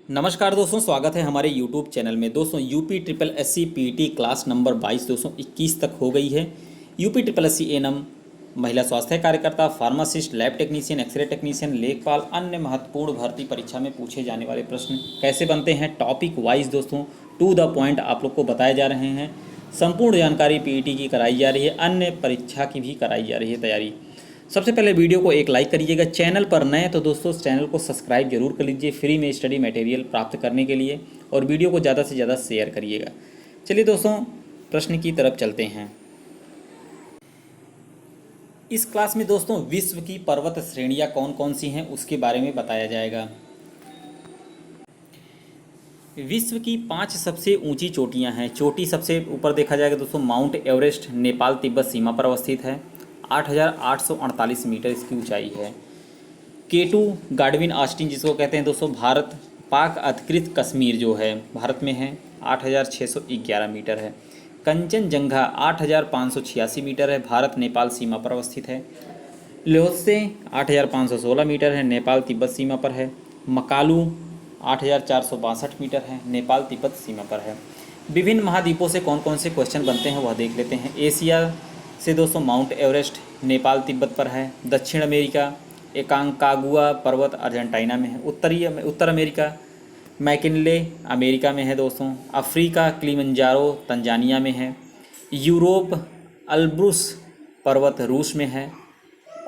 नमस्कार दोस्तों, स्वागत है हमारे YouTube चैनल में। दोस्तों UP triple S C PT class number 22 दोस्तों 21 तक हो गई है। UP triple S C ANM, महिला स्वास्थ्य कार्यकर्ता, pharmacist, lab technician, x-ray technician, लेखपाल, अन्य महत्वपूर्ण भर्ती परीक्षा में पूछे जाने वाले प्रश्न कैसे बनते हैं, टॉपिक वाइज दोस्तों टू द पॉइंट आप लोग को बताए जा रहे हैं। संपूर्ण जानकारी पीईटी की कराई जा रही है, अन्य परीक्षा की भी कराई जा रही है तैयारी। सबसे पहले वीडियो को एक लाइक करिएगा। चैनल पर नए तो दोस्तों चैनल को सब्सक्राइब जरूर कर लीजिए फ्री में स्टडी मटेरियल प्राप्त करने के लिए, और वीडियो को ज़्यादा से ज़्यादा शेयर करिएगा। चलिए दोस्तों प्रश्न की तरफ चलते हैं। इस क्लास में दोस्तों विश्व की पर्वत श्रेणियाँ कौन कौन सी हैं उसके बारे में बताया जाएगा। विश्व की 5 सबसे ऊंची चोटियां हैं। चोटी सबसे ऊपर देखा जाएगा दोस्तों माउंट एवरेस्ट, नेपाल तिब्बत सीमा पर अवस्थित है। 8,848 मीटर इसकी ऊंचाई है। केटू गाडविन ऑस्टिन जिसको कहते हैं दोस्तों, भारत पाक अधिकृत कश्मीर जो है भारत में है, 8,611 मीटर है। कंचनजंगा 8,586 मीटर है, भारत नेपाल सीमा पर अवस्थित है। ल्होत्से 8,516 मीटर है, नेपाल तिब्बत सीमा पर है। मकालू 8,462 मीटर है, नेपाल तिब्बत सीमा पर है। विभिन्न महाद्वीपों से कौन कौन से क्वेश्चन बनते हैं वह देख लेते हैं। एशिया से दोस्तों माउंट एवरेस्ट नेपाल तिब्बत पर है। दक्षिण अमेरिका एकांकागुआ पर्वत अर्जेंटीना में है। उत्तर अमेरिका मैकिनले अमेरिका में है दोस्तों। अफ्रीका किलिमंजारो तंजानिया में है। यूरोप अल्ब्रुस पर्वत रूस में है।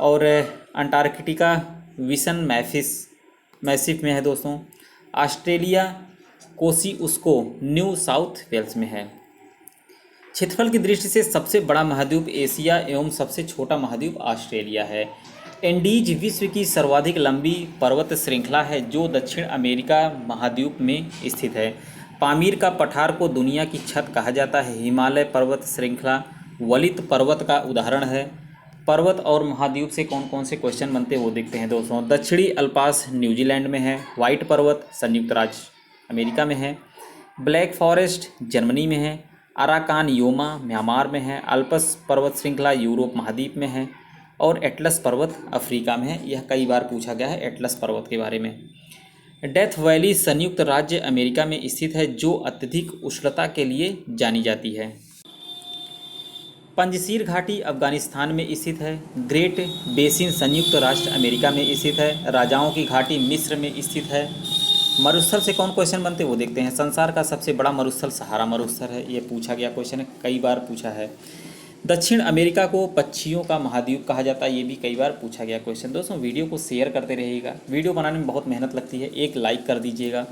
और अंटार्कटिका विसन मैसिफ में है दोस्तों। ऑस्ट्रेलिया कोसिउस्को न्यू साउथ वेल्स में है। क्षेत्रफल की दृष्टि से सबसे बड़ा महाद्वीप एशिया एवं सबसे छोटा महाद्वीप ऑस्ट्रेलिया है। एंडीज विश्व की सर्वाधिक लंबी पर्वत श्रृंखला है जो दक्षिण अमेरिका महाद्वीप में स्थित है। पामीर का पठार को दुनिया की छत कहा जाता है। हिमालय पर्वत श्रृंखला वलित पर्वत का उदाहरण है। पर्वत और महाद्वीप से कौन कौन से क्वेश्चन बनते हैं वो देखते हैं दोस्तों। दक्षिणी अल्पास न्यूजीलैंड में है। व्हाइट पर्वत संयुक्त राज्य अमेरिका में है। ब्लैक फॉरेस्ट जर्मनी में है। अराकान योमा म्यांमार में है। अल्पस पर्वत श्रृंखला यूरोप महाद्वीप में है। और एटलस पर्वत अफ्रीका में है। यह कई बार पूछा गया है एटलस पर्वत के बारे में। डेथ वैली संयुक्त राज्य अमेरिका में स्थित है जो अत्यधिक उष्णता के लिए जानी जाती है। पंजशीर घाटी अफगानिस्तान में स्थित है। ग्रेट बेसिन संयुक्त राष्ट्र अमेरिका में स्थित है। राजाओं की घाटी मिस्र में स्थित है। मरुस्थल से कौन क्वेश्चन बनते हैं वो देखते हैं। संसार का सबसे बड़ा मरुस्थल सहारा मरुस्थल है। ये पूछा गया क्वेश्चन है, कई बार पूछा है। दक्षिण अमेरिका को पक्षियों का महाद्वीप कहा जाता है। ये भी कई बार पूछा गया क्वेश्चन। दोस्तों वीडियो को शेयर करते रहिएगा। वीडियो बनाने में बहुत मेहनत लगती है, एक लाइक कर दीजिएगा।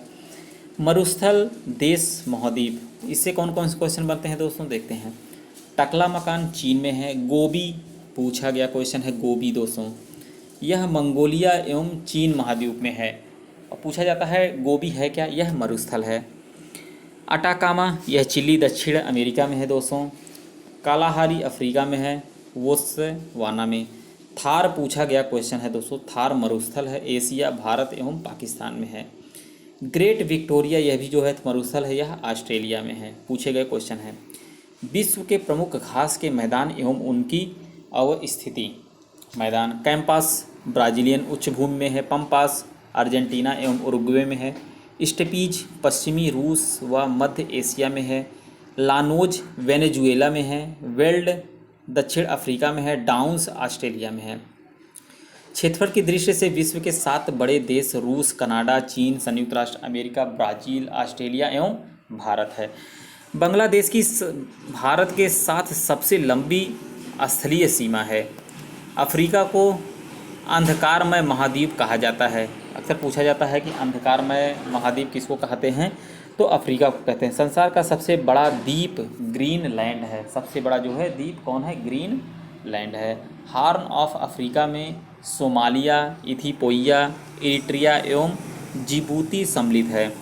मरुस्थल देश महाद्वीप, इससे कौन कौन से क्वेश्चन बनते हैं दोस्तों देखते हैं। टकला मकान चीन में है। गोबी पूछा गया क्वेश्चन है, गोबी दोस्तों यह मंगोलिया एवं चीन महाद्वीप में है। और पूछा जाता है गोबी है क्या, यह मरुस्थल है। अटाकामा यह चिली दक्षिण अमेरिका में है दोस्तों। कालाहारी अफ्रीका में है, बोत्सवाना में। थार पूछा गया क्वेश्चन है दोस्तों, थार मरुस्थल है, एशिया भारत एवं पाकिस्तान में है। ग्रेट विक्टोरिया यह भी जो है मरुस्थल है, यह ऑस्ट्रेलिया में है, पूछे गए क्वेश्चन है। विश्व के प्रमुख घास के मैदान एवं उनकी अवस्थिति। मैदान कैंपास ब्राजीलियन उच्च भूमि में है। पम्पास अर्जेंटीना एवं उरुग्वे में है। स्टेपीज पश्चिमी रूस व मध्य एशिया में है। लानोज वेनेजुएला में है। वेल्ड दक्षिण अफ्रीका में है। डाउन्स ऑस्ट्रेलिया में है। क्षेत्रफल की दृष्टि से विश्व के 7 बड़े देश रूस, कनाडा, चीन, संयुक्त राष्ट्र अमेरिका, ब्राज़ील, ऑस्ट्रेलिया एवं भारत है। बांग्लादेश की भारत के साथ सबसे लंबी स्थलीय सीमा है। अफ्रीका को अंधकारमय महाद्वीप कहा जाता है। अक्सर पूछा जाता है कि अंधकारमय महाद्वीप किसको कहते हैं, तो अफ्रीका को कहते हैं। संसार का सबसे बड़ा द्वीप ग्रीनलैंड है। सबसे बड़ा जो है द्वीप कौन है, ग्रीनलैंड है। हॉर्न ऑफ अफ्रीका में सोमालिया, इथियोपिया, इरिट्रिया एवं जिबूती सम्मिलित है।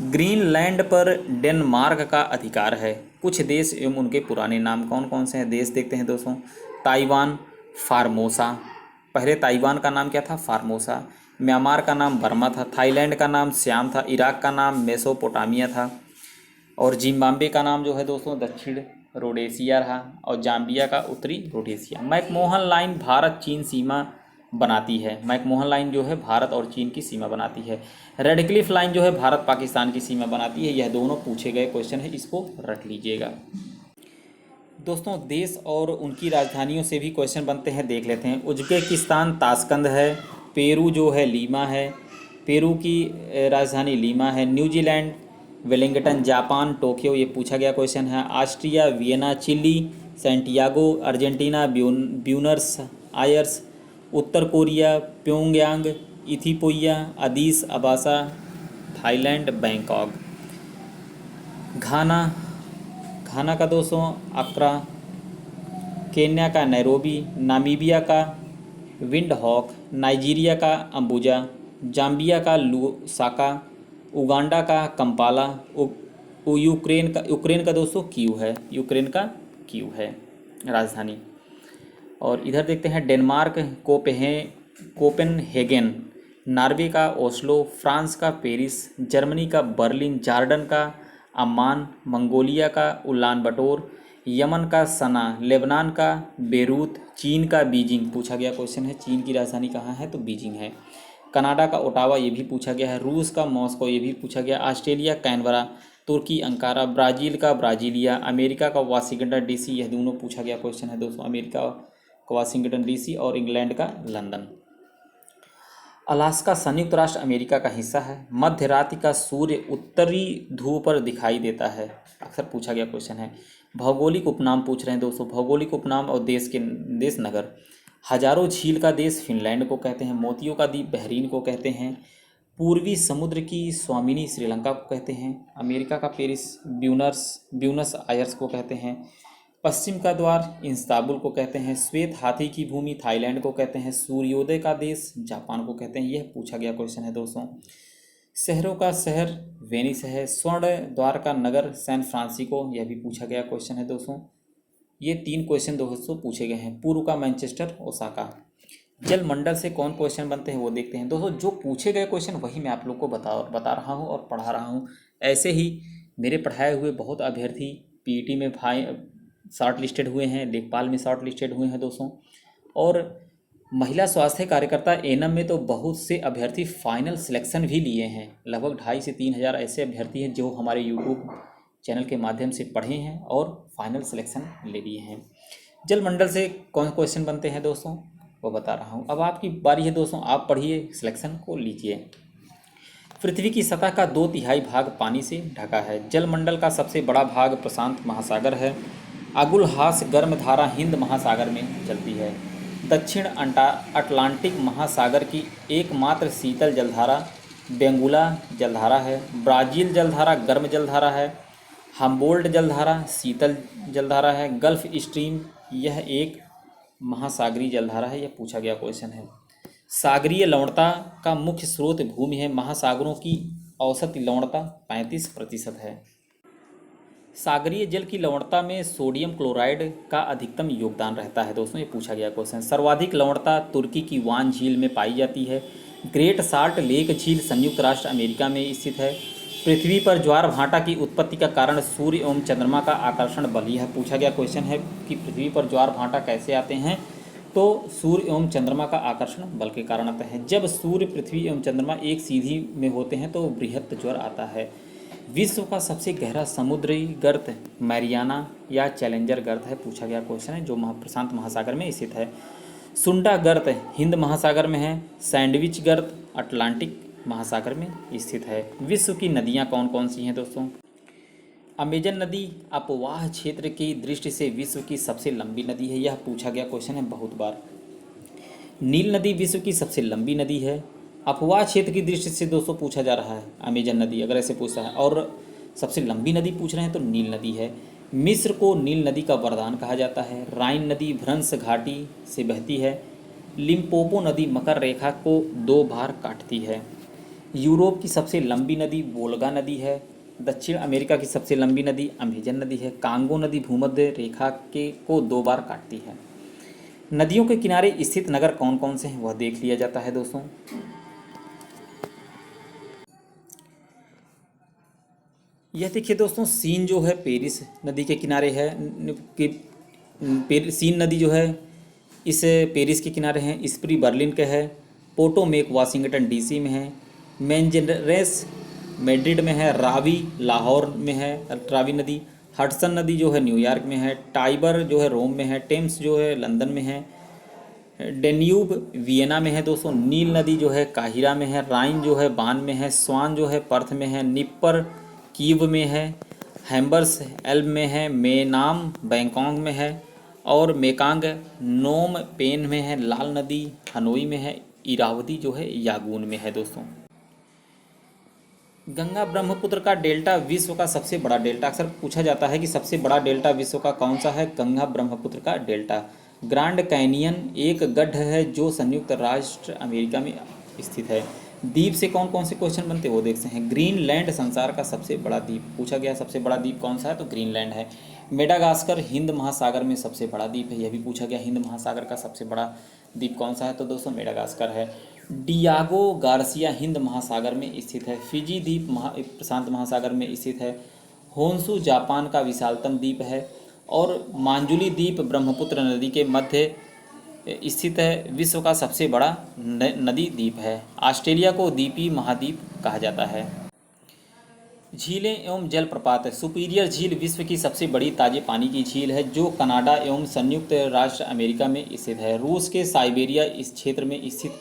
ग्रीनलैंड पर डेनमार्क का अधिकार है। कुछ देश एवं उनके पुराने नाम कौन कौन से हैं देश देखते हैं दोस्तों। ताइवान, फार्मोसा, पहले ताइवान का नाम क्या था, फार्मोसा। म्यांमार का नाम बर्मा था। थाईलैंड का नाम सियाम था। इराक का नाम मेसोपोटामिया था। और जिम्बाब्वे का नाम जो है दोस्तों दक्षिण रोडेशिया रहा। और जाम्बिया का उत्तरी रोडेशिया। मैकमोहन लाइन भारत चीन सीमा बनाती है। मैकमोहन लाइन जो है भारत और चीन की सीमा बनाती है। रेड क्लिफ लाइन जो है भारत पाकिस्तान की सीमा बनाती है। यह दोनों पूछे गए क्वेश्चन है, इसको रट लीजिएगा। दोस्तों देश और उनकी राजधानियों से भी क्वेश्चन बनते हैं, देख लेते हैं। उज्बेकिस्तान ताशकंद है। पेरू जो है लीमा है, पेरू की राजधानी लीमा है। New Zealand Wellington. जापान टोक्यो, ये पूछा गया क्वेश्चन है। Austria Vienna. Chile Santiago. Argentina Buenos Aires. उत्तर Korea Pyongyang. Ethiopia Addis Ababa. Thailand Bangkok. Ghana, Ghana का दोस्तों अक्रा। केन्या का नैरोबी। नामीबिया का विंडहॉक। नाइजीरिया का अम्बुजा। जाम्बिया का लुसाका। उगांडा का कंपाला। यूक्रेन का दोस्तों कीव है, यूक्रेन का कीव है राजधानी। और इधर देखते हैं डेनमार्क कोपेनहेगन। नॉर्वे का ओस्लो। फ्रांस का पेरिस। जर्मनी का बर्लिन। जॉर्डन का अम्मान। मंगोलिया का उलान बटोर। यमन का सना। लेबनान का बेरूत। चीन का बीजिंग पूछा गया क्वेश्चन है। चीन की राजधानी कहाँ है, तो बीजिंग है। कनाडा का ओटावा, ये भी पूछा गया है। रूस का मॉस्को, ये भी पूछा गया। Australia Canberra. तुर्की अंकारा। ब्राज़ील का ब्राजीलिया। अमेरिका का वाशिंगटन डीसी, यह दोनों पूछा गया क्वेश्चन है दोस्तों। अमेरिका का वाशिंगटन डीसी और इंग्लैंड का लंदन। अलास्का संयुक्त राष्ट्र अमेरिका का हिस्सा है। मध्य रात्रि का सूर्य उत्तरी ध्रुव पर दिखाई देता है, अक्सर पूछा गया क्वेश्चन है। भौगोलिक उपनाम पूछ रहे हैं दोस्तों। भौगोलिक उपनाम और देश नगर। हजारों झील का देश फिनलैंड को कहते हैं। मोतियों का द्वीप बहरीन को कहते हैं। पूर्वी समुद्र की स्वामिनी श्रीलंका को कहते हैं। अमेरिका का पेरिस ब्यूनस आयर्स को कहते हैं। पश्चिम का द्वार इस्तांबुल को कहते हैं। श्वेत हाथी की भूमि थाईलैंड को कहते हैं। सूर्योदय का देश जापान को कहते हैं। यह पूछा गया क्वेश्चन है दोस्तों। शहरों का शहर वेनिस है। स्वर्ण द्वार का नगर सैन फ्रांसिस्को, यह भी पूछा गया क्वेश्चन है दोस्तों। ये 3 क्वेश्चन दोस्तों पूछे गए हैं। पूर्व का मैनचेस्टर ओसाका। जलमंडल से कौन क्वेश्चन बनते हैं वो देखते हैं दोस्तों। जो पूछे गए क्वेश्चन वही मैं आप लोग को बता रहा हूँ और पढ़ा रहा हूँ। ऐसे ही मेरे पढ़ाए हुए बहुत अभ्यर्थी पीईटी में शॉर्ट लिस्टेड हुए हैं, लेखपाल में शॉर्ट लिस्टेड हुए हैं दोस्तों। और महिला स्वास्थ्य कार्यकर्ता एनम में तो बहुत से अभ्यर्थी फाइनल सिलेक्शन भी लिए हैं। लगभग 2,500 से 3,000 ऐसे अभ्यर्थी हैं जो हमारे यूट्यूब चैनल के माध्यम से पढ़े हैं और फाइनल सिलेक्शन ले लिए हैं। जलमंडल से कौन क्वेश्चन बनते हैं दोस्तों वो बता रहा हूँ। अब आपकी बारी है दोस्तों, आप पढ़िए, सिलेक्शन को लीजिए। पृथ्वी की सतह का 2/3 भाग पानी से ढका है। जलमंडल का सबसे बड़ा भाग प्रशांत महासागर है। अगुलहास गर्म धारा हिंद महासागर में चलती है। दक्षिण अटलांटिक महासागर की एकमात्र शीतल जलधारा बेंगुला जलधारा है। ब्राज़ील जलधारा गर्म जलधारा है। हम्बोल्ट जलधारा शीतल जलधारा है। गल्फ स्ट्रीम यह एक महासागरीय जलधारा है, यह पूछा गया क्वेश्चन है। सागरीय लवणता का मुख्य स्रोत भूमि है। महासागरों की औसत लवणता 35% है। सागरीय जल की लवणता में सोडियम क्लोराइड का अधिकतम योगदान रहता है दोस्तों, ये पूछा गया क्वेश्चन। सर्वाधिक लवणता तुर्की की वान झील में पाई जाती है। ग्रेट साल्ट लेक झील संयुक्त राष्ट्र अमेरिका में स्थित है। पृथ्वी पर ज्वार भाटा की उत्पत्ति का कारण सूर्य एवं चंद्रमा का आकर्षण बल, यह पूछा गया क्वेश्चन है कि पृथ्वी पर ज्वार भाटा कैसे आते हैं, तो सूर्य एवं चंद्रमा का आकर्षण बल के कारण आता है। जब सूर्य पृथ्वी एवं चंद्रमा एक सीधी में होते हैं तो बृहत ज्वर आता है। विश्व का सबसे गहरा समुद्री गर्त मैरियाना या चैलेंजर गर्त है, पूछा गया क्वेश्चन है, जो प्रशांत महासागर में स्थित है। सुंडा गर्त हिंद महासागर में है। सैंडविच गर्त अटलांटिक महासागर में स्थित है। विश्व की नदियां कौन कौन सी हैं दोस्तों? अमेजन नदी अपवाह क्षेत्र की दृष्टि से विश्व की सबसे लंबी नदी है, यह पूछा गया क्वेश्चन है बहुत बार। नील नदी विश्व की सबसे लंबी नदी है। अपवाह क्षेत्र की दृष्टि से दोस्तों पूछा जा रहा है अमेजन नदी, अगर ऐसे पूछा है, और सबसे लंबी नदी पूछ रहे हैं तो नील नदी है। मिस्र को नील नदी का वरदान कहा जाता है। राइन नदी भ्रंश घाटी से बहती है। लिम्पोपो नदी मकर रेखा को 2 बार काटती है। यूरोप की सबसे लंबी नदी वोल्गा नदी है। दक्षिण अमेरिका की सबसे लंबी नदी अमेजन नदी है। कांगो नदी भूमध्य रेखा को 2 बार काटती है। नदियों के किनारे स्थित नगर कौन कौन से हैं वह देख लिया जाता है दोस्तों। यह देखिए दोस्तों, सीन जो है पेरिस नदी के किनारे है। सीन नदी जो है इस पेरिस के किनारे हैं, स्प्री बर्लिन के है, पोटोमेक वाशिंगटन डीसी में है, मेंजरेस मैड्रिड में है, रावी लाहौर में है, रावी नदी, हडसन नदी जो है न्यूयॉर्क में है, टाइबर जो है रोम में है, टेम्स जो है लंदन में है, डेन्यूब वियना में है दोस्तों, नील नदी जो है काहिरा में है, राइन जो है बान में है, स्वान जो है पर्थ में है, निप्पर कीव में है, हैम्बर्स एल्ब में है, मेनाम बैंकॉक में है और मेकांग नोम पेन में है, लाल नदी हनोई में है, इरावती जो है यागून में है दोस्तों। गंगा ब्रह्मपुत्र का डेल्टा विश्व का सबसे बड़ा डेल्टा, अक्सर पूछा जाता है कि सबसे बड़ा डेल्टा विश्व का कौन सा है। गंगा ब्रह्मपुत्र का डेल्टा। ग्रांड कैनियन एक गड्ढ है जो संयुक्त राष्ट्र अमेरिका में स्थित है। द्वीप से कौन कौन से क्वेश्चन बनते हैं वो देखते हैं। ग्रीनलैंड संसार का सबसे बड़ा द्वीप पूछा गया, सबसे बड़ा द्वीप कौन सा है तो ग्रीनलैंड है। मेडागास्कर हिंद महासागर में सबसे बड़ा द्वीप है, यह भी पूछा गया हिंद महासागर का सबसे बड़ा द्वीप कौन सा है तो दोस्तों मेडागास्कर है। डियागो गार्सिया हिंद महासागर में स्थित है। फिजी द्वीप प्रशांत महासागर में स्थित है। होन्शु जापान का विशालतम द्वीप है और मांजुली द्वीप ब्रह्मपुत्र नदी के मध्य स्थित है। विश्व का सबसे बड़ा नदी द्वीप है। ऑस्ट्रेलिया को द्वीपीय महाद्वीप कहा जाता है। झीलें एवं जलप्रपात। सुपीरियर झील विश्व की सबसे बड़ी ताजे पानी की झील है जो कनाडा एवं संयुक्त राष्ट्र अमेरिका में स्थित है। रूस के साइबेरिया इस क्षेत्र में स्थित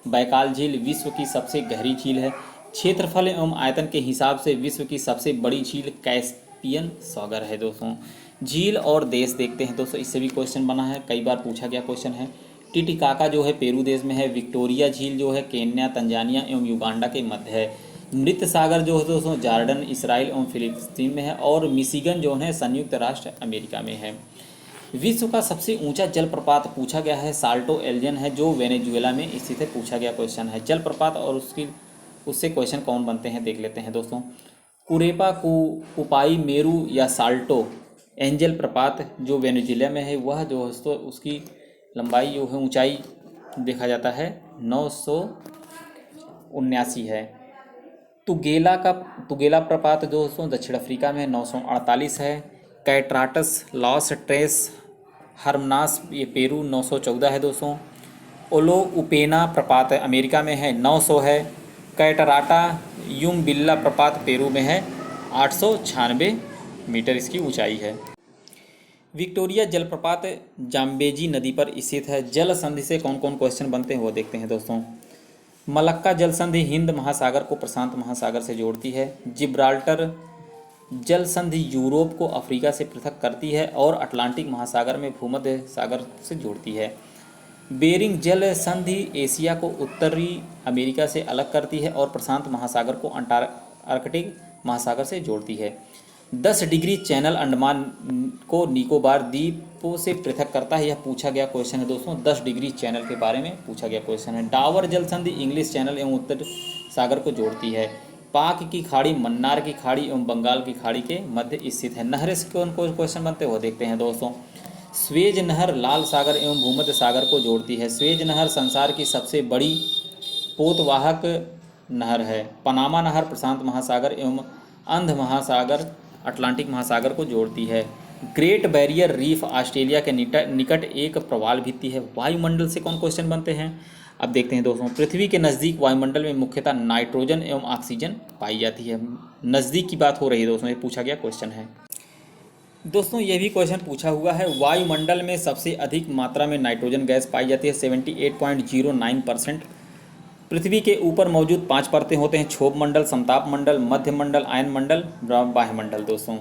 बैकाल झील विश्व की सबसे गहरी झील है। क्षेत्रफल एवं आयतन के हिसाब से विश्व की सबसे बड़ी झील कैस्पियन सागर है दोस्तों। झील और देश देखते हैं दोस्तों, इससे भी क्वेश्चन बना है, कई बार पूछा गया क्वेश्चन है। टिटिकाका जो है पेरू देश में है। विक्टोरिया झील जो है केन्या, तंजानिया एवं युगांडा के मध्य है। मृत सागर जो है दोस्तों जॉर्डन, इसराइल एवं फिलिस्तीन में है और मिशिगन जो है संयुक्त राष्ट्र अमेरिका में है। विश्व का सबसे ऊंचा जलप्रपात पूछा गया है साल्टो एल्जन है जो वेनेजुएला में स्थित है, पूछा गया क्वेश्चन है। जलप्रपात और उससे क्वेश्चन कौन बनते हैं देख लेते हैं दोस्तों। कुरेपा कुपाई मेरू या साल्टो एंजल प्रपात जो वेनेजुएला में है, वह जो दोस्तों उसकी लंबाई जो है ऊंचाई देखा जाता है 979 है। तुगेला प्रपात दोस्तों दक्षिण अफ्रीका में 948 है। कैट्राटस लॉस ट्रेस हरमनास ये पेरू 914 है दोस्तों। ओलो उपेना प्रपात अमेरिका में है 900 है। कैटराटा यूमबिल्ला प्रपात पेरू में है 896 मीटर इसकी ऊंचाई है। विक्टोरिया जलप्रपात जाम्बेजी नदी पर स्थित है। जल संधि से कौन कौन क्वेश्चन बनते हैं वो देखते हैं दोस्तों। मलक्का जल संधि हिंद महासागर को प्रशांत महासागर से जोड़ती है। जिब्राल्टर जल संधि यूरोप को अफ्रीका से पृथक करती है और अटलांटिक महासागर में भूमध्य सागर से जोड़ती है। बेरिंग जल संधि एशिया को उत्तरी अमेरिका से अलग करती है और प्रशांत महासागर को आर्कटिक महासागर से जोड़ती है। 10 डिग्री चैनल अंडमान को निकोबार द्वीपों से पृथक करता है, यह पूछा गया क्वेश्चन है दोस्तों। 10 डिग्री चैनल के बारे में पूछा गया क्वेश्चन है। डावर जल संधि इंग्लिश चैनल एवं उत्तर सागर को जोड़ती है। पाक की खाड़ी, मन्नार की खाड़ी एवं बंगाल की खाड़ी के मध्य स्थित है। नहर से कौन कौन क्वेश्चन बनते हैं वो देखते हैं दोस्तों। स्वेज नहर लाल सागर एवं भूमध्य सागर को जोड़ती है। स्वेज नहर संसार की सबसे बड़ी पोतवाहक नहर है। पनामा नहर प्रशांत महासागर एवं अंध महासागर अटलांटिक महासागर को जोड़ती है। ग्रेट बैरियर रीफ ऑस्ट्रेलिया के निकट एक प्रवाल भित्ति है। वायुमंडल से कौन क्वेश्चन बनते हैं अब देखते हैं दोस्तों। पृथ्वी के नज़दीक वायुमंडल में मुख्यतः नाइट्रोजन एवं ऑक्सीजन पाई जाती है। नज़दीक की बात हो रही है दोस्तों, ये पूछा गया क्वेश्चन है दोस्तों। ये भी क्वेश्चन पूछा हुआ है। वायुमंडल में सबसे अधिक मात्रा में नाइट्रोजन गैस पाई जाती है 78.09%। पृथ्वी के ऊपर मौजूद 5 परतें होते हैं। क्षोभ मंडल, समताप मंडल, मध्य मंडल, आयन मंडल, बाह्यमंडल दोस्तों।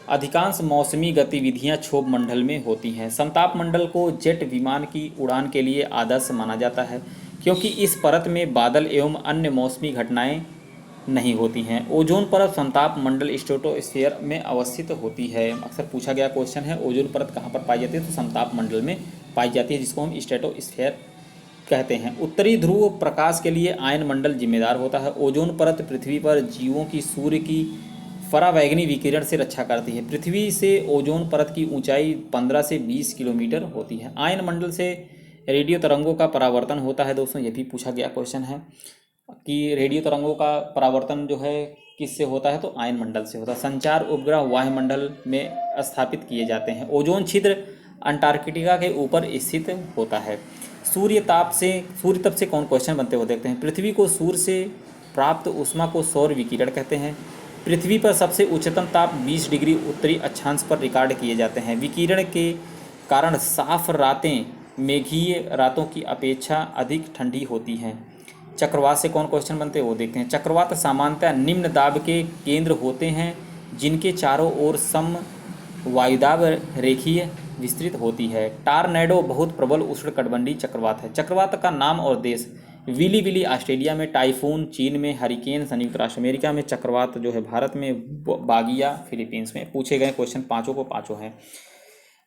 अधिकांश मौसमी गतिविधियां क्षोभ मंडल में होती हैं। समताप मंडल को जेट विमान की उड़ान के लिए आदर्श माना जाता है क्योंकि इस परत में बादल एवं अन्य मौसमी घटनाएं नहीं होती हैं। ओजोन परत समताप मंडल स्ट्रेटोस्फीयर में अवस्थित होती है। अक्सर पूछा गया क्वेश्चन है ओजोन परत कहाँ पर पाई जाती है तो समताप मंडल में पाई जाती है, जिसको हम स्ट्रेटोस्फीयर कहते हैं। उत्तरी ध्रुव प्रकाश के लिए आयन मंडल जिम्मेदार होता है। ओजोन परत पृथ्वी पर जीवों की सूर्य की परावैंगनी विकिरण से रक्षा करती है। पृथ्वी से ओजोन परत की ऊंचाई 15 से 20 किलोमीटर होती है। आयन मंडल से रेडियो तरंगों का परावर्तन होता है दोस्तों, ये भी पूछा गया क्वेश्चन है कि रेडियो तरंगों का परावर्तन जो है किससे होता है तो आयन मंडल से होता है। संचार उपग्रह वायुमंडल में स्थापित किए जाते हैं। ओजोन छिद्र अंटार्कटिका के ऊपर स्थित होता है। सूर्य तप से कौन क्वेश्चन बनते हुए देखते हैं। पृथ्वी को सूर्य से प्राप्त ऊष्मा को सौर विकिरण कहते हैं। पृथ्वी पर सबसे उच्चतम ताप 20 डिग्री उत्तरी अक्षांश पर रिकॉर्ड किए जाते हैं। विकिरण के कारण साफ रातें मेघीय रातों की अपेक्षा अधिक ठंडी होती हैं। चक्रवात से कौन क्वेश्चन बनते हैं वो देखते हैं। चक्रवात सामान्यतः निम्न दाब के केंद्र होते हैं जिनके चारों ओर सम वायुदाब रेखीय विस्तृत होती है। टारनेडो बहुत प्रबल उष्णकटिबंधीय चक्रवात है। चक्रवात का नाम और देश। विली विली ऑस्ट्रेलिया में, टाइफून चीन में, हरिकेन संयुक्त राष्ट्र अमेरिका में, चक्रवात जो है भारत में, बागिया फिलीपींस में। पूछे गए क्वेश्चन पाँचों को पाँचों हैं।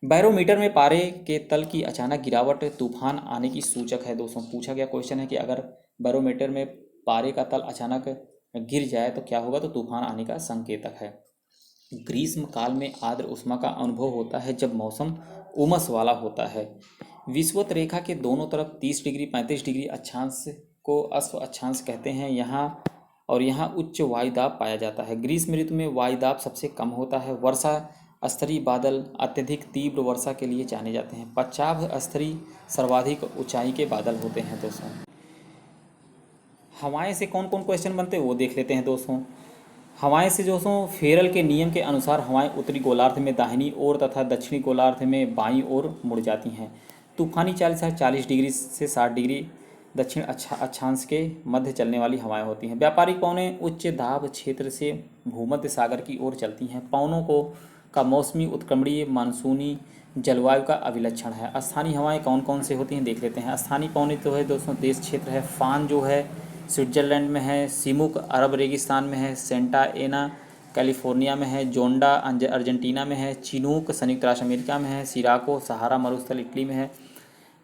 बैरोमीटर में पारे के तल की अचानक गिरावट तूफान आने की सूचक है। दोस्तों पूछा गया क्वेश्चन है कि अगर बैरोमीटर में पारे का तल अचानक गिर जाए तो क्या होगा, तो तूफान आने का संकेतक है। ग्रीष्म काल में आर्द्र ऊष्मा का अनुभव होता है जब मौसम उमस वाला होता है। विषुवत रेखा के दोनों तरफ 30 डिग्री 35 डिग्री अक्षांश को अश्व अक्षांश कहते हैं। यहाँ उच्च वायुदाब पाया जाता है। ग्रीष्म ऋतु में वायुदाब सबसे कम होता है। वर्षा स्तरीय बादल अत्यधिक तीव्र वर्षा के लिए जाने जाते हैं। पश्चाभ स्तरीय सर्वाधिक ऊंचाई के बादल होते हैं। दोस्तों हवाएं से कौन कौन क्वेश्चन बनते हैं वो देख लेते हैं। दोस्तों हवाएं से दोस्तों फेरल के नियम के अनुसार हवाएं उत्तरी गोलार्ध में दाहिनी ओर तथा दक्षिणी गोलार्ध में बाईं ओर मुड़ जाती हैं। तूफानी चाल 40 डिग्री से 60 डिग्री दक्षिण अक्षांश के मध्य चलने वाली हवाएं होती हैं। व्यापारिक पवनें उच्च दाब क्षेत्र से भूमध्य सागर की ओर चलती हैं। पवनों का मौसमी उत्क्रमणीय मानसूनी जलवायु का अभिलक्षण है। स्थानीय हवाएं कौन कौन से होती हैं देख लेते हैं। स्थानीय पवनें तो है दोस्तों देश क्षेत्र है। फान जो है स्विट्जरलैंड में है, सिमुक अरब रेगिस्तान में है, सेंटा एना कैलिफोर्निया में है, जोंडा अर्जेंटीना में है, चिनूक संयुक्त राष्ट्र अमेरिका में है, सिराको सहारा मरुस्थल इटली में है,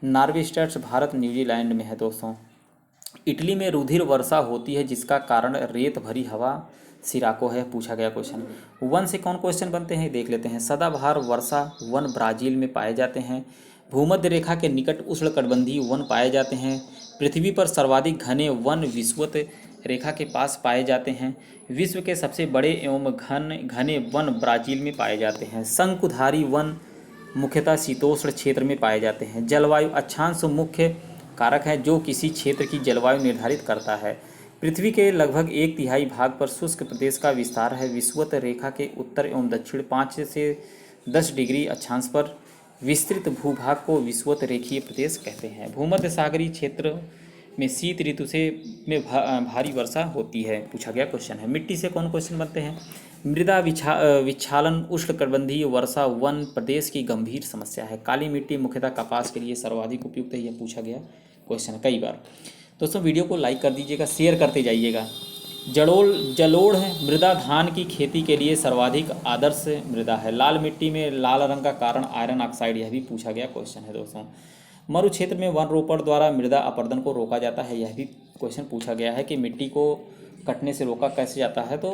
नॉर्वेस्टर्स भारत न्यूजीलैंड में है। दोस्तों इटली में रुधिर वर्षा होती है जिसका कारण रेत भरी हवा सिराको है। पूछा गया क्वेश्चन। वन से कौन क्वेश्चन बनते हैं देख लेते हैं। सदाबहार वर्षा वन ब्राज़ील में पाए जाते हैं। भूमध्य रेखा के निकट उष्णकटिबंधीय वन पाए जाते हैं। पृथ्वी पर सर्वाधिक घने वन विषुवत रेखा के पास पाए जाते हैं। विश्व के सबसे बड़े एवं घने वन ब्राज़ील में पाए जाते हैं। शंकुधारी वन मुख्यतः शीतोष्ण क्षेत्र में पाए जाते हैं। जलवायु अक्षांश मुख्य कारक है जो किसी क्षेत्र की जलवायु निर्धारित करता है। पृथ्वी के लगभग 1/3 भाग पर शुष्क प्रदेश का विस्तार है। विषुवत रेखा के उत्तर एवं दक्षिण 5 से 10 डिग्री अक्षांश पर विस्तृत भूभाग को विषुवत रेखीय प्रदेश कहते हैं। भूमध्य सागरीय क्षेत्र में शीत ऋतु में भारी वर्षा होती है। पूछा गया क्वेश्चन है। मिट्टी से कौन क्वेश्चन बनते हैं। मृदा विच्छालन उष्णकटिबंधीय वर्षा वन प्रदेश की गंभीर समस्या है। काली मिट्टी मुख्यतः कपास के लिए सर्वाधिक उपयुक्त है। यह पूछा गया क्वेश्चन है कई बार। दोस्तों वीडियो को लाइक कर दीजिएगा, शेयर करते जाइएगा। जलोढ़ मृदा धान की खेती के लिए सर्वाधिक आदर्श मृदा है। लाल मिट्टी में लाल रंग का कारण आयरन ऑक्साइड, यह भी पूछा गया क्वेश्चन है। दोस्तों मरु क्षेत्र में वन रोपण द्वारा मृदा अपरदन को रोका जाता है। यह भी क्वेश्चन पूछा गया है कि मिट्टी को कटने से रोका कैसे जाता है, तो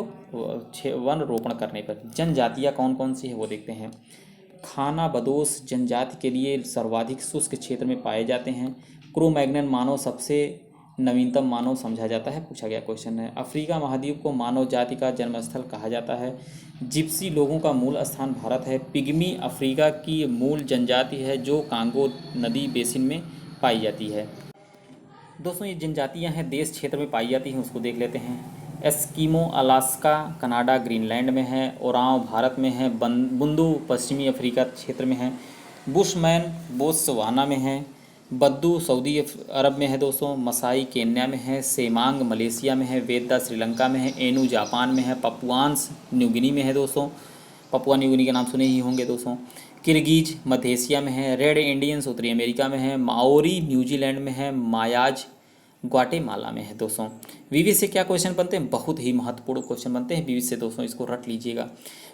वन रोपण करने पर। जनजातियाँ कौन कौन सी है वो देखते हैं। खाना बदोश जनजाति के लिए सर्वाधिक शुष्क क्षेत्र में पाए जाते हैं। क्रो-मैग्नन मानव सबसे नवीनतम मानव समझा जाता है। पूछा गया क्वेश्चन है। अफ्रीका महाद्वीप को मानव जाति का जन्मस्थल कहा जाता है। जिप्सी लोगों का मूल स्थान भारत है। पिग्मी अफ्रीका की मूल जनजाति है जो कांगो नदी बेसिन में पाई जाती है। दोस्तों ये जनजातियां हैं देश क्षेत्र में पाई जाती हैं, उसको देख लेते हैं। एस्किमो अलास्का कनाडा ग्रीनलैंड में है। ओरांव भारत में है। बुंदू पश्चिमी अफ्रीका क्षेत्र में है। बुशमैन बोत्सवाना में है। बद्दू सऊदी अरब में है। दोस्तों मसाई केन्या में है। सेमांग मलेशिया में है। वेद्दा श्रीलंका में है। एनू जापान में है। पपुआंस न्यूगिनी में है। दोस्तों पपुआ न्यूगिनी के नाम सुने ही होंगे। दोस्तों किर्गिज मध्य एशिया में है। रेड इंडियंस उत्तरी अमेरिका में है। माओरी न्यूजीलैंड में है। मायाज ग्वाटेमाला में है। दोस्तों विविध से क्या क्वेश्चन बनते हैं, बहुत ही महत्वपूर्ण क्वेश्चन बनते हैं विविध से। दोस्तों इसको रट लीजिएगा।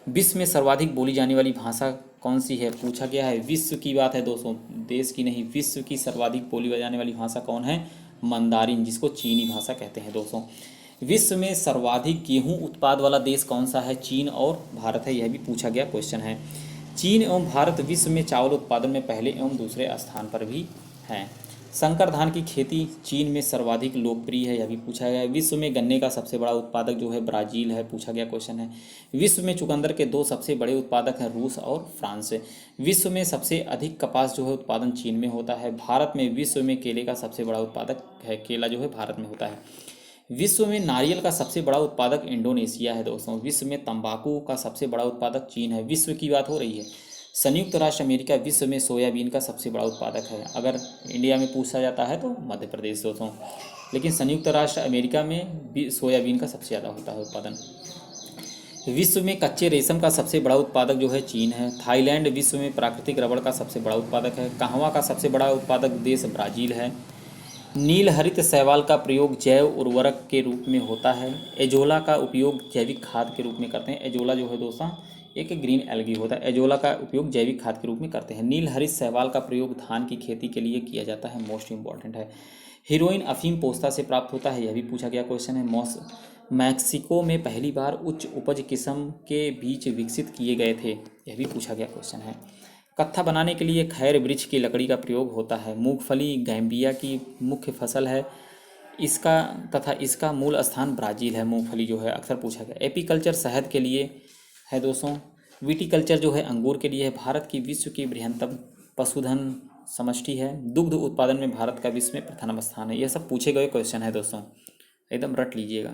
विश्व में सर्वाधिक बोली जाने वाली भाषा कौन सी है, पूछा गया है। विश्व की बात है दोस्तों, देश की नहीं। विश्व की सर्वाधिक बोली जाने वाली भाषा कौन है, मंदारिन, जिसको चीनी भाषा कहते हैं। दोस्तों विश्व में सर्वाधिक गेहूं उत्पाद वाला देश कौन सा है, चीन और भारत है। यह भी पूछा गया क्वेश्चन है। चीन एवं भारत विश्व में चावल उत्पादन में पहले एवं दूसरे स्थान पर भी हैं। संकर धान की खेती चीन में सर्वाधिक लोकप्रिय है, यह भी पूछा गया है। विश्व में गन्ने का सबसे बड़ा उत्पादक जो है ब्राज़ील है, पूछा गया क्वेश्चन है। विश्व में चुकंदर के दो सबसे बड़े उत्पादक हैं, रूस और फ्रांस। विश्व में सबसे अधिक कपास जो है उत्पादन चीन में होता है। भारत में विश्व में केले का सबसे बड़ा उत्पादक है, केला जो है भारत में होता है। विश्व में नारियल का सबसे बड़ा उत्पादक इंडोनेशिया है दोस्तों। विश्व में तंबाकू का सबसे बड़ा उत्पादक चीन है। विश्व की बात हो रही है। संयुक्त राष्ट्र अमेरिका विश्व में सोयाबीन का सबसे बड़ा उत्पादक है। अगर इंडिया में पूछा जाता है तो मध्य प्रदेश दोस्तों, लेकिन संयुक्त राष्ट्र अमेरिका में भी सोयाबीन का सबसे ज़्यादा होता है उत्पादन। विश्व में कच्चे रेशम का सबसे बड़ा उत्पादक जो है चीन है। थाईलैंड विश्व में प्राकृतिक रबड़ का सबसे बड़ा उत्पादक है। कहवा का सबसे बड़ा उत्पादक देश ब्राज़ील है। नील हरित शैवाल का प्रयोग जैव उर्वरक के रूप में होता है। एजोला का उपयोग जैविक खाद के रूप में करते हैं। एजोला जो है दोस्तों एक ग्रीन एल्गी होता है। एजोला का उपयोग जैविक खाद के रूप में करते हैं। नील हरित शैवाल का प्रयोग धान की खेती के लिए किया जाता है, मोस्ट इंपॉर्टेंट है। हीरोइन अफीम पोस्ता से प्राप्त होता है, यह भी पूछा गया क्वेश्चन है। मैक्सिको में पहली बार उच्च उपज किस्म के बीज विकसित किए गए थे, यह भी पूछा गया क्वेश्चन है। कत्था बनाने के लिए खैर वृक्ष की लकड़ी का प्रयोग होता है। मूंगफली गैम्बिया की मुख्य फसल है इसका मूल स्थान ब्राज़ील है। मूंगफली जो है अक्सर पूछा गया। एपीकल्चर शहद के लिए है दोस्तों। विटीकल्चर जो है अंगूर के लिए है। भारत की विश्व की बृहत्तम पशुधन समष्टि है। दुग्ध उत्पादन में भारत का विश्व में प्रथम स्थान है। यह सब पूछे गए क्वेश्चन है दोस्तों, एकदम रट लीजिएगा।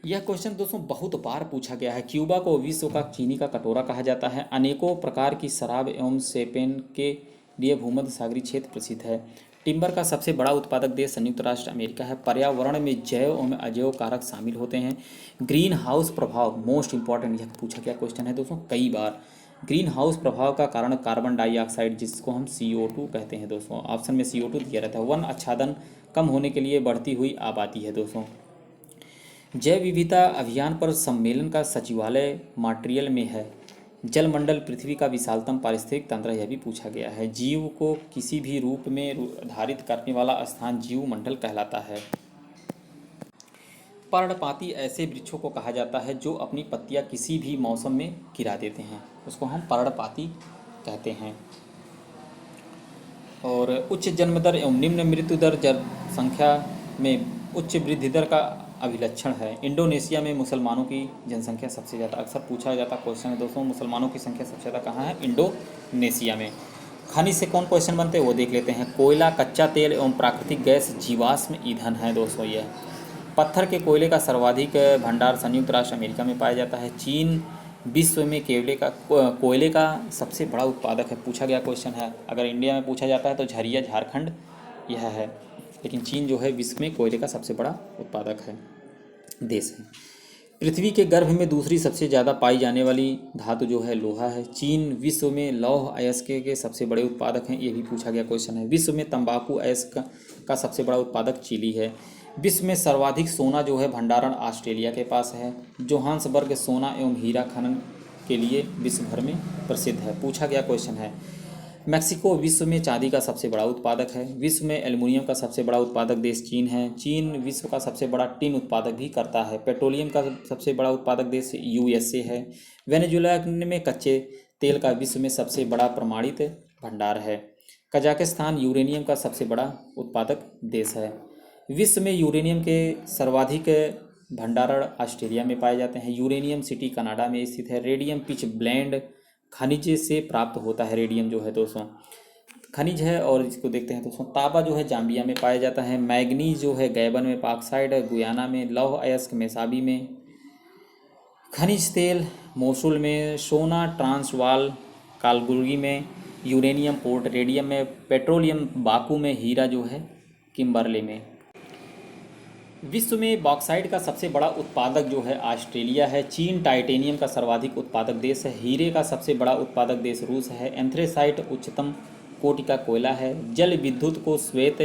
यह क्वेश्चन दोस्तों बहुत बार पूछा गया है। क्यूबा को विश्व का चीनी का कटोरा कहा जाता है। अनेकों प्रकार की शराब एवं शैंपेन के लिए भूमध्य सागरीय क्षेत्र प्रसिद्ध है। टिम्बर का सबसे बड़ा उत्पादक देश संयुक्त राष्ट्र अमेरिका है। पर्यावरण में जैव एवं अजैव कारक शामिल होते हैं। ग्रीन हाउस प्रभाव मोस्ट इंपॉर्टेंट, यह पूछा गया क्वेश्चन है दोस्तों कई बार। ग्रीन हाउस प्रभाव का कारण कार्बन डाइऑक्साइड, जिसको हम CO2 कहते हैं दोस्तों। ऑप्शन में CO2 दिया रहता है। वन आच्छादन कम होने के लिए बढ़ती हुई आबादी है दोस्तों। जैव विविधता अभियान पर सम्मेलन का सचिवालय मॉन्ट्रियल में है। जलमंडल पृथ्वी का विशालतम पारिस्थितिक तंत्र, यह भी पूछा गया है। जीव को किसी भी रूप में धारित करने वाला स्थान जीव मंडल कहलाता है। पर्णपाती ऐसे वृक्षों को कहा जाता है जो अपनी पत्तियां किसी भी मौसम में गिरा देते हैं, उसको हम पर्णपाती कहते हैं। और उच्च जन्म दर एवं निम्न मृत्यु दर जनसंख्या में उच्च वृद्धि दर का अभिलक्षण है। इंडोनेशिया में मुसलमानों की जनसंख्या सबसे ज़्यादा, अक्सर पूछा जाता क्वेश्चन है दोस्तों, मुसलमानों की संख्या सबसे ज़्यादा कहाँ है? इंडोनेशिया में। खनिज से कौन क्वेश्चन बनते हैं वो देख लेते हैं। कोयला, कच्चा तेल एवं प्राकृतिक गैस जीवाश्म ईंधन है दोस्तों। यह पत्थर के कोयले का सर्वाधिक भंडार संयुक्त राष्ट्र अमेरिका में पाया जाता है। चीन विश्व में कोयले का सबसे बड़ा उत्पादक है, पूछा गया क्वेश्चन है। अगर इंडिया में पूछा जाता है तो झरिया झारखंड यह है, लेकिन चीन जो है विश्व में कोयले का सबसे बड़ा उत्पादक है देश है। पृथ्वी के गर्भ में दूसरी सबसे ज़्यादा पाई जाने वाली धातु जो है लोहा है। चीन विश्व में लौह अयस्क के सबसे बड़े उत्पादक हैं, ये भी पूछा गया क्वेश्चन है। विश्व में तंबाकू अयस्क का सबसे बड़ा उत्पादक चिली है। विश्व में सर्वाधिक सोना जो है भंडारण ऑस्ट्रेलिया के पास है। जोहान्सबर्ग सोना एवं हीरा खनन के लिए विश्व भर में प्रसिद्ध है, पूछा गया क्वेश्चन है। मैक्सिको विश्व में चांदी का सबसे बड़ा उत्पादक है। विश्व में एल्युमिनियम का सबसे बड़ा उत्पादक देश चीन है। चीन विश्व का सबसे बड़ा टिन उत्पादक भी करता है। पेट्रोलियम का सबसे बड़ा उत्पादक देश USA है। वेनेजुएला में कच्चे तेल का विश्व में सबसे बड़ा प्रमाणित भंडार है। कजाकिस्तान यूरेनियम का सबसे बड़ा उत्पादक देश है। विश्व में यूरेनियम के सर्वाधिक भंडारण ऑस्ट्रेलिया में पाए जाते हैं। यूरेनियम सिटी कनाडा में स्थित है। रेडियम पिच ब्लेंड खनिज से प्राप्त होता है। रेडियम जो है दोस्तों खनिज है। और इसको देखते हैं दोस्तों, तांबा जो है जाम्बिया में पाया जाता है। मैग्नीज जो है गैबन में, बॉक्साइट गुयाना में, लौह अयस्क मेसाबी में, खनिज तेल मोसुल में, सोना ट्रांसवाल कालगुरी में, यूरेनियम पोर्ट रेडियम में, पेट्रोलियम बाकू में, हीरा जो है किम्बरले में। विश्व में बॉक्साइट का सबसे बड़ा उत्पादक जो है ऑस्ट्रेलिया है। चीन टाइटेनियम का सर्वाधिक उत्पादक देश है। हीरे का सबसे बड़ा उत्पादक देश रूस है। एंथ्रेसाइट उच्चतम कोटि का कोयला है। जल विद्युत को श्वेत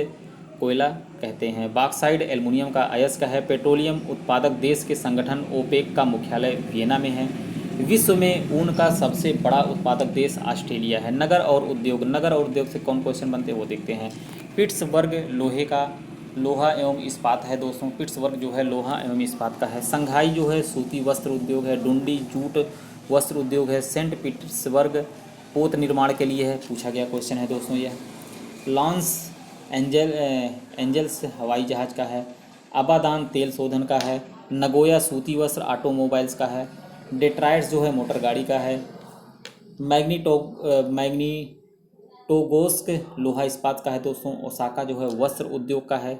कोयला कहते हैं। बॉक्साइट एल्युमिनियम का अयस्क है। पेट्रोलियम उत्पादक देश के संगठन ओपेक का मुख्यालय वियना में है। विश्व में ऊन का सबसे बड़ा उत्पादक देश ऑस्ट्रेलिया है। नगर और उद्योग से कौन क्वेश्चन बनते हैं वो देखते हैं। पिट्सबर्ग लोहा एवं इस्पात है दोस्तों। पिट्सबर्ग जो है लोहा एवं इस्पात का है। संघाई जो है सूती वस्त्र उद्योग है। डुंडी जूट वस्त्र उद्योग है। सेंट पीटर्सबर्ग पोत निर्माण के लिए है, पूछा गया क्वेश्चन है दोस्तों। यह लॉन्स एंजल्स हवाई जहाज़ का है। अबादान तेल शोधन का है। नगोया सूती वस्त्र ऑटोमोबाइल्स का है। डेट्रायट्स जो है मोटर गाड़ी का है। मैग्नीटोगोस्क लोहा इस्पात का है दोस्तों। ओसाका जो है वस्त्र उद्योग का है।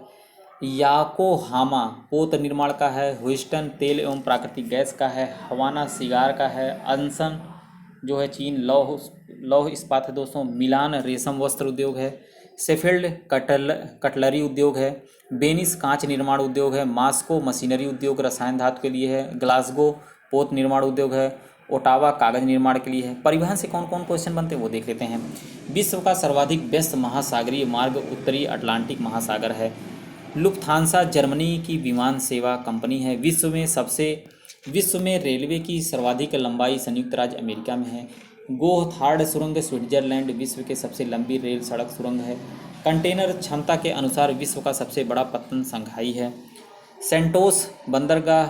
याकोहामा पोत निर्माण का है। ह्यूस्टन तेल एवं प्राकृतिक गैस का है। हवाना सिगार का है। अंसन जो है चीन लौह इस्पात है दोस्तों। मिलान रेशम वस्त्र उद्योग है। शेफील्ड कटलरी उद्योग है। वेनिस कांच निर्माण उद्योग है। मास्को मशीनरी उद्योग रसायन धातु के लिए है। ग्लासगो पोत निर्माण उद्योग है। ओटावा कागज निर्माण के लिए है। परिवहन से कौन कौन क्वेश्चन बनते हैं वो देख लेते हैं। विश्व का सर्वाधिक व्यस्त महासागरीय मार्ग उत्तरी अटलांटिक महासागर है। लुफ्थांसा जर्मनी की विमान सेवा कंपनी है। विश्व में रेलवे की सर्वाधिक लंबाई संयुक्त राज्य अमेरिका में है। गोथार्ड सुरंग स्विट्जरलैंड विश्व के सबसे लंबी रेल सड़क सुरंग है। कंटेनर क्षमता के अनुसार विश्व का सबसे बड़ा पत्तन शंघाई है। सेंटोस बंदरगाह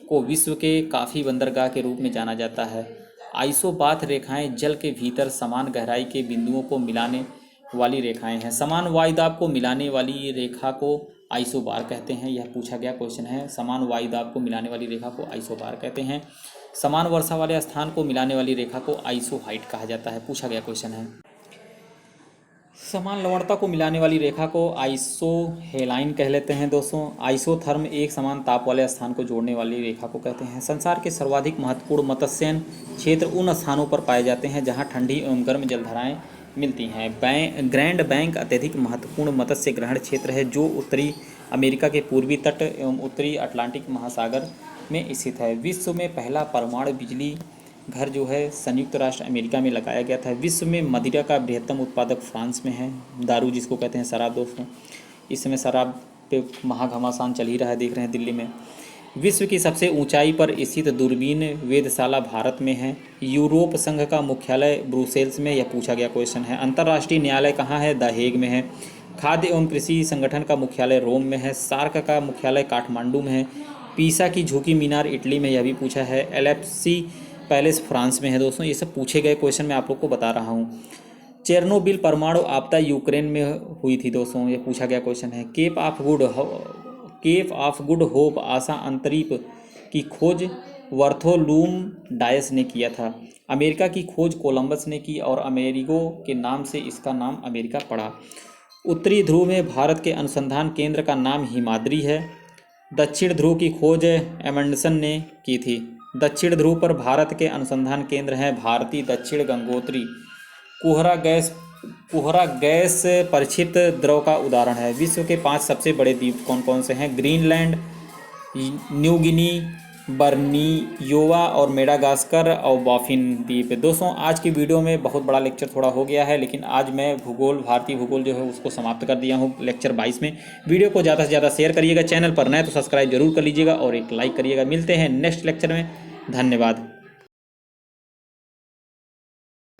को विश्व के काफ़ी बंदरगाह के रूप में जाना जाता है। आइसोबाथ रेखाएं जल के भीतर समान गहराई के बिंदुओं को मिलाने वाली रेखाएं हैं। समान वायुदाब को मिलाने वाली रेखा को आइसोबार कहते हैं। यह पूछा गया क्वेश्चन है। समान वायुदाब को मिलाने वाली रेखा को आइसोबार कहते हैं। समान वर्षा वाले स्थान को मिलाने वाली रेखा को आइसोहाइट कहा जाता है। पूछा गया क्वेश्चन है। समान लवणता को मिलाने वाली रेखा को आइसोहेलाइन कह लेते हैं दोस्तों। आइसोथर्म एक समान ताप वाले स्थान को जोड़ने वाली रेखा को कहते हैं। संसार के सर्वाधिक महत्वपूर्ण मत्स्यन क्षेत्र उन स्थानों पर पाए जाते हैं जहां ठंडी एवं गर्म जलधाराएं मिलती हैं। ग्रैंड बैंक अत्यधिक महत्वपूर्ण मत्स्य ग्रहण क्षेत्र है जो उत्तरी अमेरिका के पूर्वी तट एवं उत्तरी अटलांटिक महासागर में स्थित है। विश्व में पहला परमाणु बिजली घर जो है संयुक्त राष्ट्र अमेरिका में लगाया गया था। विश्व में मदिरा का बृहत्तम उत्पादक फ्रांस में है। दारू जिसको कहते हैं शराब दोस्तों, इस समय शराब पे महाघमासान चल ही रहा है, देख रहे हैं दिल्ली में। विश्व की सबसे ऊंचाई पर स्थित दूरबीन वेधशाला भारत में है। यूरोप संघ का मुख्यालय ब्रुसेल्स में, यह पूछा गया क्वेश्चन है। अंतर्राष्ट्रीय न्यायालय कहाँ है? द हेग में है। खाद्य एवं कृषि संगठन का मुख्यालय रोम में है। सार्क का मुख्यालय काठमांडू में है। पीसा की झुकी मीनार इटली में, यह भी पूछा है। एलेप्सी पैलेस फ्रांस में है दोस्तों। ये सब पूछे गए क्वेश्चन मैं आप लोग को बता रहा हूँ। चेरनोबिल परमाणु आपदा यूक्रेन में हुई थी दोस्तों, ये पूछा गया क्वेश्चन है। केप ऑफ गुड होप आशा अंतरीप की खोज वर्थोलूम डायस ने किया था। अमेरिका की खोज कोलंबस ने की और अमेरिगो के नाम से इसका नाम अमेरिका पड़ा। उत्तरी ध्रुव में भारत के अनुसंधान केंद्र का नाम हिमाद्री है। दक्षिण ध्रुव की खोज एमंडसन ने की थी। दक्षिण ध्रुव पर भारत के अनुसंधान केंद्र हैं भारतीय दक्षिण गंगोत्री। कुहरा गैस परिचित द्रव का उदाहरण है। विश्व के 5 सबसे बड़े द्वीप कौन कौन से हैं? ग्रीनलैंड, न्यू गिनी, बर्नियोवा और मेडागास्कर और बाफिन द्वीप। दोस्तों आज की वीडियो में बहुत बड़ा लेक्चर थोड़ा हो गया है, लेकिन आज मैं भारतीय भूगोल जो है उसको समाप्त कर दिया हूँ लेक्चर 22 में। वीडियो को ज़्यादा से ज़्यादा शेयर करिएगा। चैनल पर नए तो सब्सक्राइब जरूर कर लीजिएगा और एक लाइक करिएगा। मिलते हैं नेक्स्ट लेक्चर में। धन्यवाद।